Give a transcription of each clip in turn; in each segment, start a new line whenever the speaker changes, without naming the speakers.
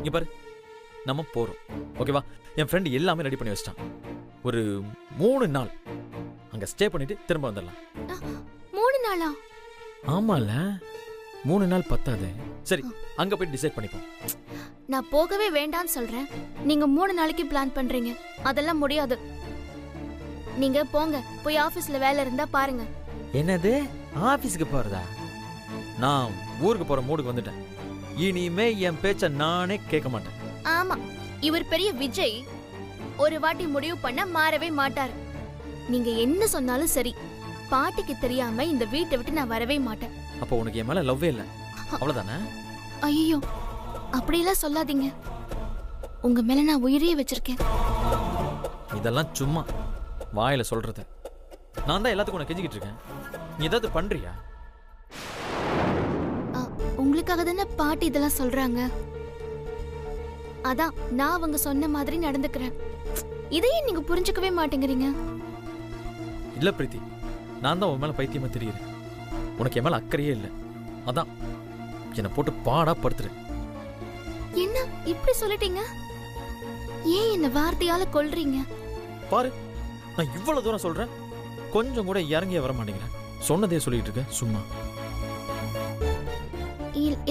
இங்க பாரு, நம்ம போறோம், ஓகேவா? என் ஃப்ரெண்ட் எல்லாமே ரெடி பண்ணி வச்சிட்டான். ஒரு 3 நாள் அங்க ஸ்டே பண்ணிட்டு திரும்ப வந்துடலாம்.
3 நாளா?
ஆமால, 3 நாள் பத்தாது. சரி, அங்க போய் டிசைட் பண்ணிப்போம்.
நான் போகவே வேண்டாம்னு சொல்றேன். நீங்க 3 நாளைக்கு பிளான் பண்றீங்க. அதெல்லாம் முடியாது. நீங்க போங்க, போய் ஆபீஸ்ல வேலை இருந்தா பாருங்க.
என்னது, ஆபீஸ்க்கு போறதா? நான் ஊருக்கு போற மூடுக்கு வந்துட்டேன். இனிமே என் பேச்ச நானே கேட்க மாட்டேன்.
ஆமா, இவர் பெரிய விஜய். ஒரு வாட்டி முடிவு பண்ண மாறவே மாட்டாரு. நீங்க என்ன சொன்னாலும் சரி, பாட்டிக்கு தெரியாம இந்த வீட்டை விட்டு நான் வரவே மாட்டேன்.
அப்போ உனக்கு என் மேல லவ்வே இல்ல, அவ்வளவுதானே?
ஐயோ, அப்படியெல்லாம் சொல்லாதீங்க. உங்க மேல நான் உயிரையே வச்சிருக்கேன்.
இதெல்லாம் சும்மா வாயில சொல்றது. நான் தான் எல்லாத்துக்கும் உனக்கு கெஞ்சிக்கிட்டு இருக்கேன். நீ ஏதாவது பண்றியா?
உங்களுக்காக தானே பாட்டி இதெல்லாம் சொல்றாங்க. அதான் நான் அவங்க சொன்ன மாதிரி நடந்துக்கிறேன். இதையே நீங்க புரிஞ்சுக்கவே மாட்டேங்கிறீங்க.
இல்ல பிரீத்தி, நான் தான் உன் மேல பைத்தியமா தெரியுறேன். உனக்கு என் மேல அக்கறையே இல்லை. அதான் என்னை போட்டு பாடா படுத்துறேன்.
என்ன இப்படி சொல்லிட்டீங்க? ஏன் என்ன வார்த்தையால கொல்றீங்க?
பாரு, நான் இவ்வளவு தூரம் சொல்றேன், கொஞ்சம் கூட இறங்கிய வர மாட்டேங்கிறேன். சொன்னதே சொல்லிட்டு இருக்க சும்மா.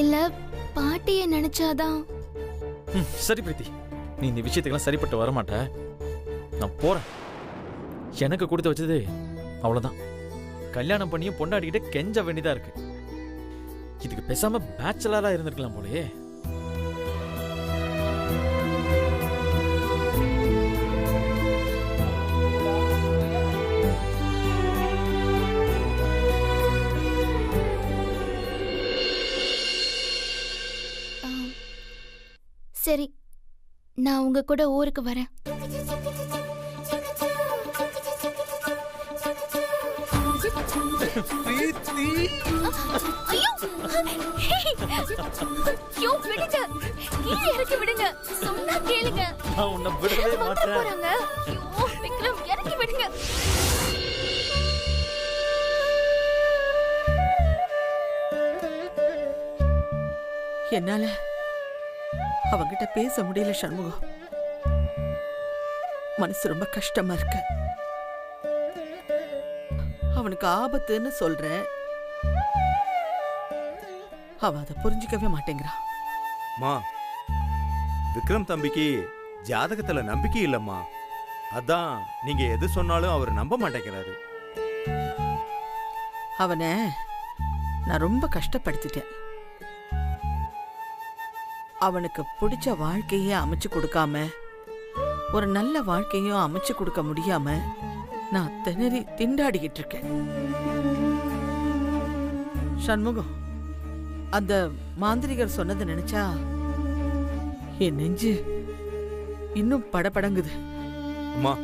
இல்ல, பாட்டியை நினைச்சாதான்.
சரி பிரீத்தி, நீ இந்த விஷயத்துக்கெல்லாம் சரிப்பட்டு வரமாட்ட. நான் போறேன். எனக்கு கொடுத்து வச்சது அவ்வளவுதான். கல்யாணம் பண்ணியும் பொண்டாடிக்கிட்டு கெஞ்ச வேண்டியதா இருக்கு. இதுக்கு பேசாம பேச்சலரா இருந்திருக்கலாம் போலயே.
சரி, நான் உங்க கூட ஊருக்கு வரேன். இறக்கி விடுங்க, சொன்னா கேளுங்க.
நான் உன்னை விடவே மாட்டேன்.
விக்ரம், இறக்கி விடுங்க.
என்னால அவங்கிட்ட பேச முடியல சண்முகம். மனசு ரொம்ப கஷ்டமா இருக்கு. அவனுக்கு ஆபத்துன்னு சொல்றேன், அவ அதை புரிஞ்சுக்கவே மாட்டேங்கிறான்.
மா, விக்ரம் தம்பிக்கு ஜாதகத்துல நம்பிக்கை இல்லம்மா. அதான் நீங்க எது சொன்னாலும் அவர் நம்ப மாட்டேங்கிறாரு.
அவனை நான் ரொம்ப கஷ்டப்படுத்திட்டேன். அவனுக்கு பிடிச்ச வாழ்க்கையே அமைச்சு கொடுக்காம, ஒரு நல்ல வாழ்க்கையும் அமைச்சு கொடுக்க முடியாம நான் திணறி திண்டாடிக்கிட்டு இருக்கேன். சண்முகம், அந்த மாந்திரிகர் சொன்னதை நினைச்சா என் நெஞ்சு இன்னும் படபடங்குது.
அம்மா,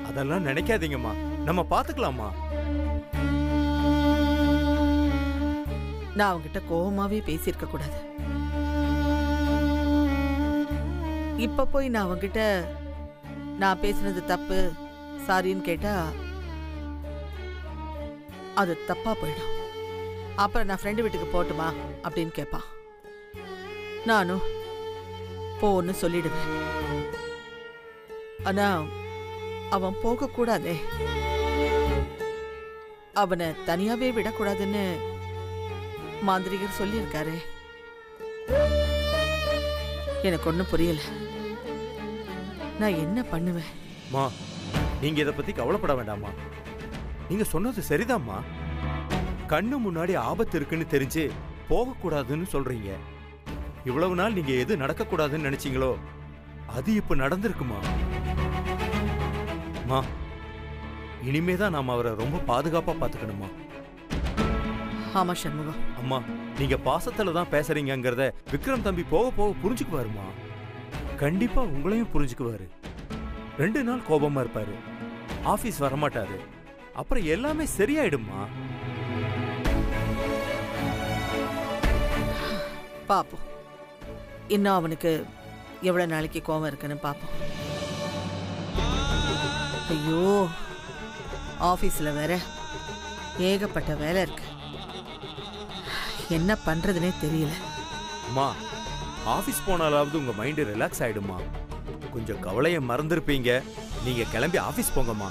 அதெல்லாம் நினைக்காதீங்கம்மா, நம்ம பாத்துக்கலாமா.
நான் அவங்கிட்ட கோவமாவே பேசியிருக்க கூடாது. இப்ப போய் நான் அவங்கிட்ட நான் பேசினது தப்பு, சாரின்னு கேட்டா அது தப்பா போயிடும். அப்புறம் நான் ஃப்ரெண்டு வீட்டுக்கு போட்டுமா அப்படின்னு கேட்பான். நானும் போன்னு சொல்லிடுவேன். ஆனா அவன் போக கூடாதே, அவனை தனியாவே விடக்கூடாதுன்னு மாந்திரிகர் சொல்லியிருக்காரு. எனக்கு ஒன்னும் புரியல. நான் என்ன பண்ணுவேன்?
மா, நீங்க இதை பத்தி கவலைப்பட வேண்டாமா. நீங்க சொன்னது சரிதாம்மா. கண்ணு முன்னாடி ஆபத்து இருக்குன்னு தெரிஞ்சு போகக்கூடாதுன்னு சொல்றீங்க. இவ்வளவு நாள் நீங்க எது நடக்கக்கூடாதுன்னு நினைச்சீங்களோ அது இப்ப நடந்திருக்குமா. மா, இனிமேதான் நாம அவரை ரொம்ப பாதுகாப்பா பாத்துக்கணுமா.
ஆமா சண்முகம்.
அம்மா, நீங்க பாசத்துல தான் பேசுறீங்கிறத விக்ரம் தம்பி போக போக புரிஞ்சுக்குவாருமா. கண்டிப்பா உங்களையும் புரிஞ்சுக்குவாரு. 2 நாள் கோபமா இருப்பாரு, ஆபீஸ் வரமாட்டாரு, அப்புறம் எல்லாமே சரியாயிடுமா.
பாப்போம், இன்னும் அவனுக்கு எவ்வளவு நாளைக்கு கோபம் இருக்குன்னு பாப்போம். ஐயோ, ஆபீஸ்ல வேற ஏகப்பட்ட வேலை இருக்கு. என்ன பண்றதுனே தெரியல.
அம்மா, ஆபீஸ் போனாலாவது உங்க மைண்ட் ரிலாக்ஸ் ஆயிடுமா. கொஞ்சம் கவலையை மறந்துருப்பீங்க. நீங்க கிளம்பி ஆபீஸ் போங்கம்மா.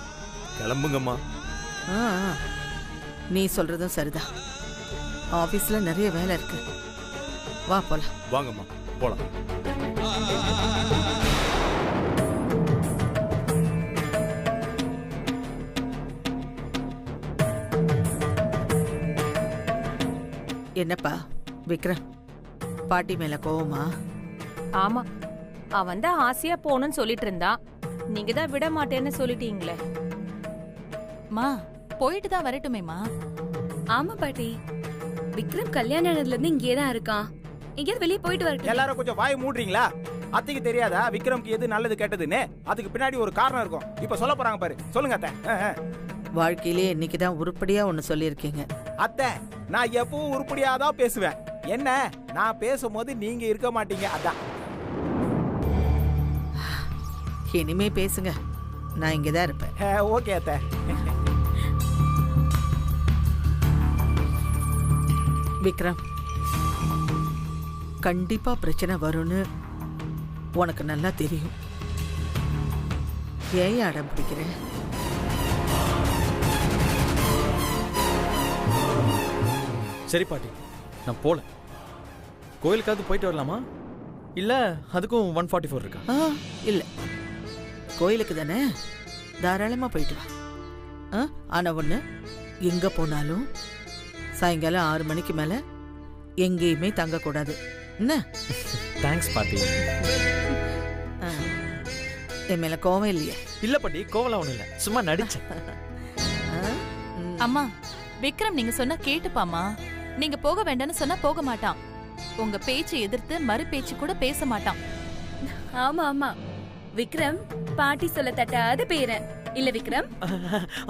கிளம்புங்கம்மா.
ஆ, ஆ. நீ சொல்றதும் சரிதான். ஆபீஸ்ல நிறைய வேலை இருக்கு. வா போலாம்.
வாங்கம்மா போலாம்.
என்னப்பா விக்ரம், பாட்டி மேல கோவமா?
ஆமா, அவன் தான் ஆசையா போகணும்னு சொல்லிட்டு இருந்தான். நீங்க தான் விட மாட்டேன்னு சொல்லிட்டீங்களே.
மா போயிட்டு தான் வரட்டுமேமா.
ஆமா பாட்டி, விக்ரம் கல்யாணம் ஆனதுல இருந்து இங்கே தான் இருக்கான். எங்கேயாவது வெளியே போயிட்டு வரட்டும்.
எல்லாரும் கொஞ்சம் வாய் மூடுறீங்களா? அத்தைக்கு தெரியாதா விக்ரம்க்கு எது நல்லது கெட்டதுன்னு? அதுக்கு பின்னாடி ஒரு காரணம் இருக்கும். இப்ப சொல்ல போறாங்க பாரு. சொல்லுங்க அத்தை.
வாழ்க்கையிலே இன்னைக்குதான் உருப்படியா ஒண்ணு சொல்லியிருக்கீங்க.
அத்தை, நான் எப்பவும் உருப்படியாதான் பேசுவேன். என்ன, நான் பேசும்போது நீங்க இருக்க மாட்டீங்க, அதான்.
இனிமே பேசுங்க, நான் இங்கதான் இருப்பேன்.
ஓகே அத்தை.
விக்ரம், கண்டிப்பா பிரச்சனை வரும்னு உனக்கு நல்லா தெரியும். ஏன் அடம் பிடிக்கிறேன்?
சரி பாட்டி, நான் போல. கோயிலுக்காவது போயிட்டு வரலாமா? இல்ல அதுக்கும் 144 இருக்கா?
இல்ல, கோயிலுக்கு தானே, தாராளமா போயிட்டு வா. ஆனா ஒண்ணு, எங்க போனாலும் சாயங்காலம் 6 மணிக்கு மேல எங்கேயுமே தங்க கூடாது. என்ன?
தேங்க்ஸ் பாட்டி.
என் மேல கோவம் இல்லையே?
இல்ல பாட்டி, கோவலாம் ஒண்ணும் இல்ல, சும்மா நடிச்சேன்.
அம்மா, விக்ரம் நீங்க சொன்னா கேட்டுப்பாமா. நீங்க போக வேண்டாம்னு சொன்னா போக மாட்டான். உங்க பேச்சை எதிர்த்து மறு பேச்சு கூட பேச மாட்டான்.
ஆமா ஆமா, விக்ரம் பாட்டி சொல்ல தட்டாத பேரன் இல்ல விக்ரம்?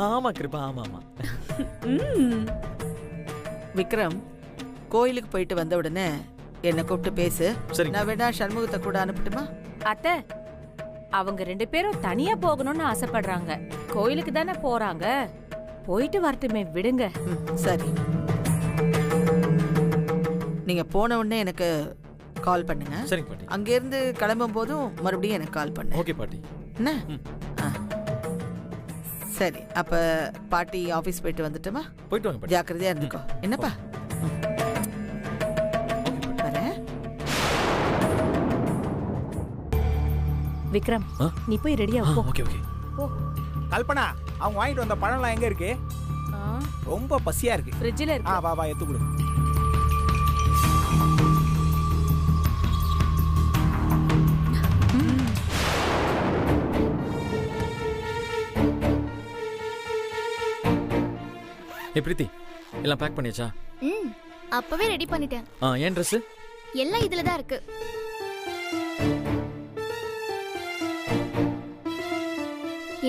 ஆமா கிருபா, ஆமா ஆமா.
விக்ரம், கோயிலுக்கு போயிட்டு வந்த உடனே என்ன கூப்பிட்டு பேசு.
சரி.
நான் வேணா சண்முகத்தை கூட அனுப்பட்டுமா?
அத்தை, அவங்க 2 பேரும் தனியா போகணும்னு ஆசைப்படுறாங்க. கோயிலுக்கு தானே போறாங்க, போயிட்டு வரட்டுமே, விடுங்க.
சரி, நீங்க போன உடனே எனக்கு கால் பண்ணுங்க.
சரிங்க பாட்டி.
அங்க இருந்து கிளம்பும் போதும் மறுபடியும் எனக்கு கால் பண்ணு.
ஓகே பாட்டி.
என்ன? சரி, அப்ப பாட்டி ஆபீஸ் போயிட்டு வந்துட்டுமா?
போயிட்டு வாங்க பாட்டி.
ஜாக்கிரதையா இருந்துக்கோ. என்னப்பா? வரேன்.
விக்ரம், நீ போய் ரெடியா போ.
Okay okay.
கல்பனா, அவங்க வாங்கிட்டு வந்த பழம்லாம் எங்க இருக்கு? ரொம்ப பசியா இருக்கு.
ஃப்ரிட்ஜ்ல இருக்கு.
வா வா, எடுத்து கொடு.
பிரீத்தி, எல்லாம் பேக் பண்ணியாச்சா?
அப்பவே ரெடி பண்ணிட்டேன்.
ஏன் ட்ரெஸ்
எல்லாம் இதுல தான் இருக்கு.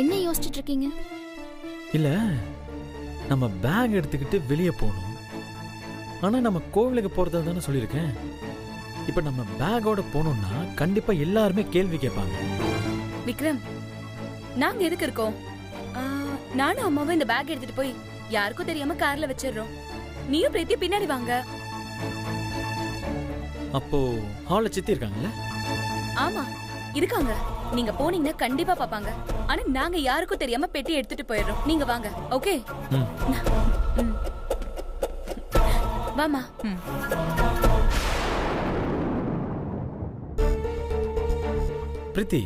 என்ன யோசிச்சுட்டு இருக்கீங்க?
இல்ல, நம்ம பேக் எடுத்துக்கிட்டு வெளியே போகணும். ஆனா நம்ம கோவிலுக்கு போறதா தானே சொல்லியிருக்கேன். இப்ப நம்ம பேக்கோட போனோம்னா கண்டிப்பா எல்லாருமே கேள்வி கேட்பாங்க.
விக்ரம், நாங்க எதுக்கு இருக்கோம்? நானும் அம்மாவும் இந்த பேக் எடுத்துட்டு போய் யாருக்கும் தெரியாம கார்ல வச்சிடுறோம். நீயும் பிரீத்தி பின்னாடி வாங்க.
அப்போ ஹால்ல சித்தி இருக்காங்கல்ல?
ஆமா இருக்காங்க. நீங்க போனீங்கன்னா கண்டிப்பா பாப்பாங்க. ஆனா நாங்க யாருக்கும் தெரியாம பெட்டி எடுத்துட்டு போயிடுறோம். நீங்க வாங்க. ஓகே? வாமா.
பிரீத்தி,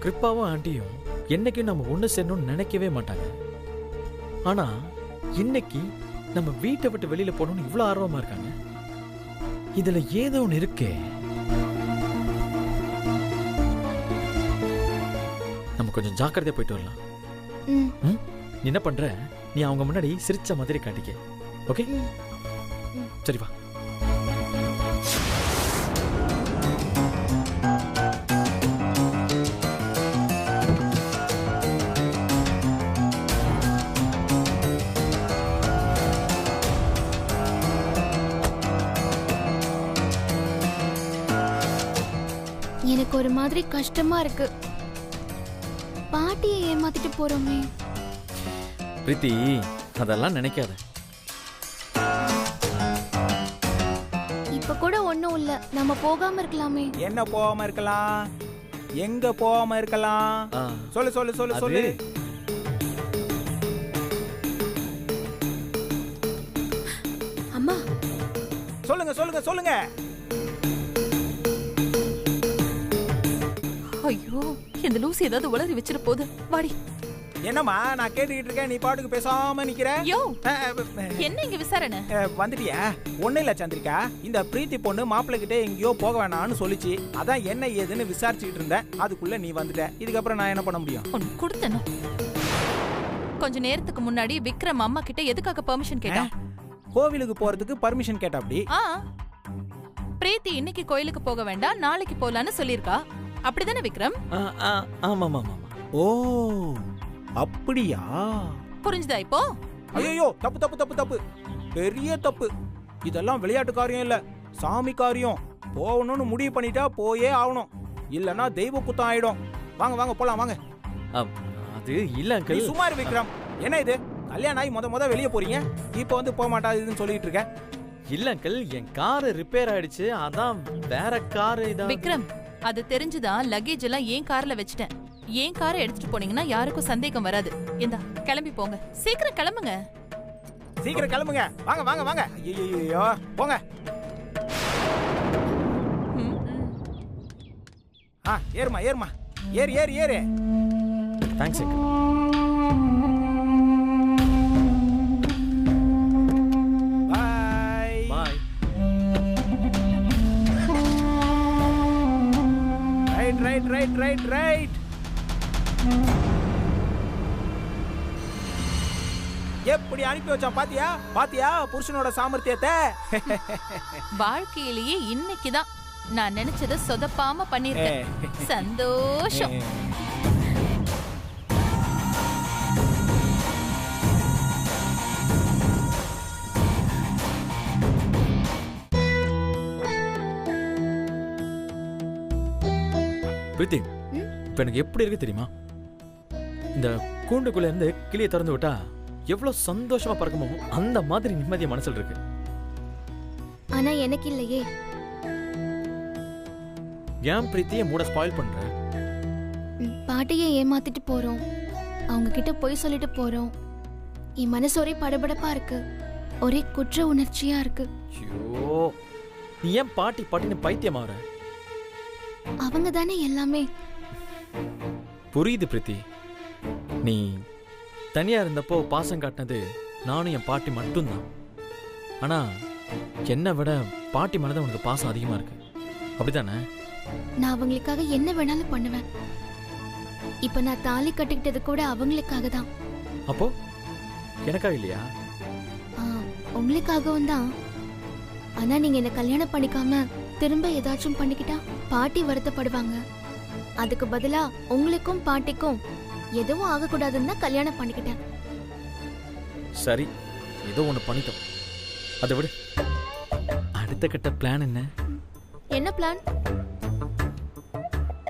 கிருப்பாவும் ஆண்டியும் என்னைக்கும் நம்ம ஒண்ணு சேரணும்னு நினைக்கவே மாட்டாங்க. ஆனா இன்னைக்கு நம்ம வீட்டை விட்டு வெளியில போகணும்னு இவ்வளவு ஆர்வமா இருக்காங்க. இதுல ஏதோ ஒண்ணு இருக்கே. நம்ம கொஞ்சம் ஜாக்கிரதையா போயிட்டு வரலாம். நீ என்ன பண்ற? நீ அவங்க முன்னாடி சிரிச்ச மாதிரி காட்டிக்க. ஓகே? சரி வா.
எனக்கு ஒரு மாதிரி கஷ்டமா இருக்கு. பாட்டியை ஏமாத்திட்டு போறோமே.
பிரீத்தி, அதெல்லாம் நினைக்காத.
இப்ப கூட ஒண்ணும் ஒண்ணும் இல்ல, நம்ம போகாம இருக்கலாமே.
என்ன போகாம இருக்கலாம்? எங்க போகாம இருக்கலாம்? சொல்லு சொல்லு சொல்லு சொல்லு.
அம்மா
சொல்லுங்க சொல்லுங்க சொல்லுங்க.
ஐயோ, இந்த லூசி ஏதாவது உளறி வச்சிட போகுது. வாடி.
என்னம்மா நான் கேட்டுக்கிட்டு இருக்கேன், நீ பாட்டுக்கு பேசாம நிக்கிற.
யோ, என்ன இங்க விசாரணை?
வந்துட்டியா? ஒண்ணு இல்ல சந்திரிகா, இந்த பிரீத்தி பொண்ணு மாப்பிள்ளை கிட்ட எங்கேயோ போக வேணாம்னு சொல்லிச்சு. அதான் என்ன ஏதுன்னு விசாரிச்சுக்கிட்டு இருந்தேன். அதுக்குள்ள நீ வந்துட்ட. இதுக்கப்புறம் நான் என்ன பண்ண முடியும்?
உனக்கு கொடுத்தனும். கொஞ்ச நேரத்துக்கு முன்னாடி விக்ரம் அம்மா கிட்ட எதுக்காக பெர்மிஷன் கேட்டான்?
கோவிலுக்கு போறதுக்கு பர்மிஷன் கேட்டா. அப்படி
பிரீத்தி இன்னைக்கு கோயிலுக்கு போக வேண்டாம், நாளைக்கு போலான்னு சொல்லிருக்கா. அப்படிதானே விக்ரம்?
ஆமா ஆமா ஆமா.
ஓ அப்படியா?
புரிஞ்சுதா இப்போ?
ஐயோ, தப்பு தப்பு தப்பு தப்பு, பெரிய தப்பு. இதெல்லாம் விளையாட்டு காரியம் இல்ல, சாமி காரியம். போகணும்னு முடிவு பண்ணிட்டா போயே ஆகணும், இல்லனா தெய்வ குத்தம் ஆயிடும். வாங்க வாங்க போலாம் வாங்க.
அது இல்ல அங்கிள்.
சுமார் விக்ரம், என்ன இது? கல்யாணம் ஆகி முத வெளியே போறீங்க, இப்போ வந்து போக மாட்டாதுன்னு சொல்லிட்டு இருக்க.
இல்ல அங்கிள், என் கார் ரிப்பேர் ஆயிடுச்சு, அதான் வேற கார்.
விக்ரம், அது தெரிஞ்சுதான் லக்கேஜ் எல்லாம் ஏன் கார்ல வச்சிட்டேன். ஏன் காரை எடுத்துட்டு போனீங்கன்னா யாருக்கும் சந்தேகம் வராது. இந்தா கிளம்பி போங்க, சீக்கிரம் கிளம்புங்க.
சீக்கிரம் கிளம்புங்க, வாங்க வாங்க வாங்க. ஐயோ போங்க. ஏறுமா ஏறுமா, ஏறு ஏறு ஏறு.
Thanks uncle.
Bye
bye.
Right right right right right. எப்படி அனுப்பி வச்சான் பாத்தியா? பாத்தியா புருஷனோட சாமர்த்தியத்தை?
வாழ்க்கையிலேயே இன்னைக்குதான் நான் நினைச்சதை சொதப்பாம பண்ணிருக்கேன். சந்தோஷம்.
பிரீத்தி, இப்ப எனக்கு எப்படி இருக்கு தெரியுமா? இந்த கூண்டுக்குள்ள இருந்து கிளியை திறந்து விட்டா எவ்வளவு சந்தோஷமா பறக்குமோ அந்த மாதிரி நிம்மதியா மனசுல இருக்கு.
ஆனா எனக்கு இல்லையே.
ஏன் பிரீத்தியை மூட ஸ்பாயில் பண்ற?
பாட்டியை ஏமாத்திட்டு போறோம், அவங்க கிட்ட போய் சொல்லிட்டு போறோம். என் மனசு ஒரே படபடப்பா இருக்கு, ஒரே குற்ற உணர்ச்சியா இருக்கு.
ஐயோ, நீ ஏன் பாட்டி பாட்டின்னு பைத்தியமாற?
அவங்க தானே எல்லாமே.
புரியுது பிரீத்தி, நீ தனியா இருந்தப்போ பாசம் காட்டினது நானும் என் பாட்டி மட்டும்தான். ஆனா என்னை விட பாட்டி மேலதான் உனக்கு பாசம் அதிகமா இருக்கு, அப்படித்தானே?
நான் அவங்களுக்காக என்ன வேணாலும் பண்ணுவேன். இப்ப நான் தாலி கட்டிக்கிட்டது கூட அவங்களுக்காக தான்.
அப்போ எனக்காக இல்லையா?
உங்களுக்காகவும் தான். ஆனா நீங்க என்ன கல்யாணம் பண்ணிக்காம திரும்ப ஏதாச்சும் பண்ணிக்கிட்டா பாட்டி வருத்தப்படுவாங்க. அதுக்கு பதிலா உங்களுக்கும் பாட்டிக்கும் எதுவும் ஆகக்கூடாதுன்னு தான் கல்யாணம் பண்ணிக்கிட்டேன்.
சரி, ஏதோ ஒண்ணு பண்ணிட்டோம், அதை விடு. அடுத்த கட்ட பிளான் என்ன?
என்ன பிளான்?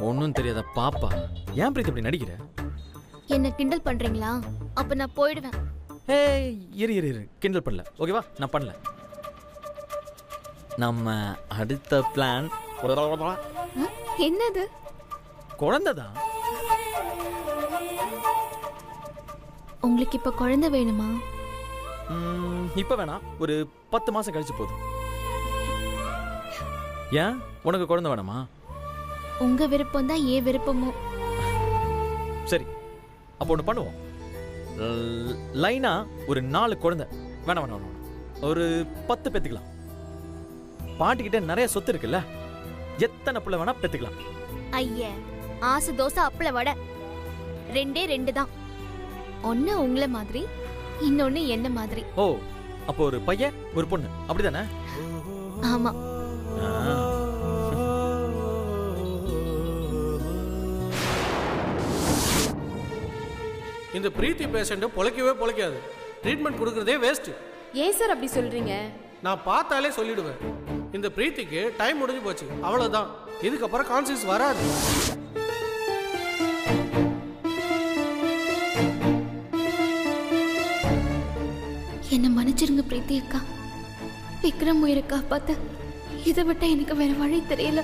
ஒன்னும் தெரியாத பாப்பா ஏன் பிரீத்தி இப்படி நடிக்கிற?
என்ன கிண்டல் பண்றீங்களா? அப்ப நான் போயிடுவேன்.
ஏய், இரு இரு இரு, கிண்டல் பண்ணல, ஓகேவா? நான் பண்ணல. நம்ம அடுத்த பிளான்
என்னது?
குழந்தைதான்.
உங்களுக்கு இப்ப குழந்தை வேணுமா?
இப்ப வேணாம், ஒரு 10 மாசம் கழிச்சு போதும். ஏன் உனக்கு குழந்தை வேணாமா?
உங்க விருப்பம் தான் ஏன் விருப்பமோ.
சரி, அப்போ ஒண்ணு பண்ணுவோம். லைனா ஒரு 4 குழந்தை. வேணாம் வேணாம் வேணாம், ஒரு 10 பெத்துக்கலாம். பாட்டிக்கிட்ட நிறைய சொத்து இருக்குல்ல, எத்தனை புள்ள வேணா பெத்துக்கலாம்.
ஐய, ஆசு தோசை அப்பள வடை, 2 தான். ஒன்னு உங்களை மாதிரி, இன்னொன்னு என்ன மாதிரி.
ஓ, அப்போ ஒரு பையன் ஒரு பொண்ணு, அப்படிதானே?
ஆமா.
இந்த பிரீத்தி பேஷண்ட் பொழைக்கவே பொழைக்காது. ட்ரீட்மெண்ட் கொடுக்கறதே வேஸ்ட்.
ஏன் சார் அப்படி சொல்றீங்க?
நான் பார்த்தாலே சொல்லிடுவேன், இந்த பிரீத்திக்கு டைம் முடிஞ்சு போச்சு, அவ்வளவுதான். இதுக்கப்புறம் கான்சியஸ் வராது.
என்ன மன்னிச்சிருங்க பிரீத்தி அக்கா. விக்ரம் உயிரை காப்பாத்த இதை விட்ட எனக்கு வேற வழி தெரியல.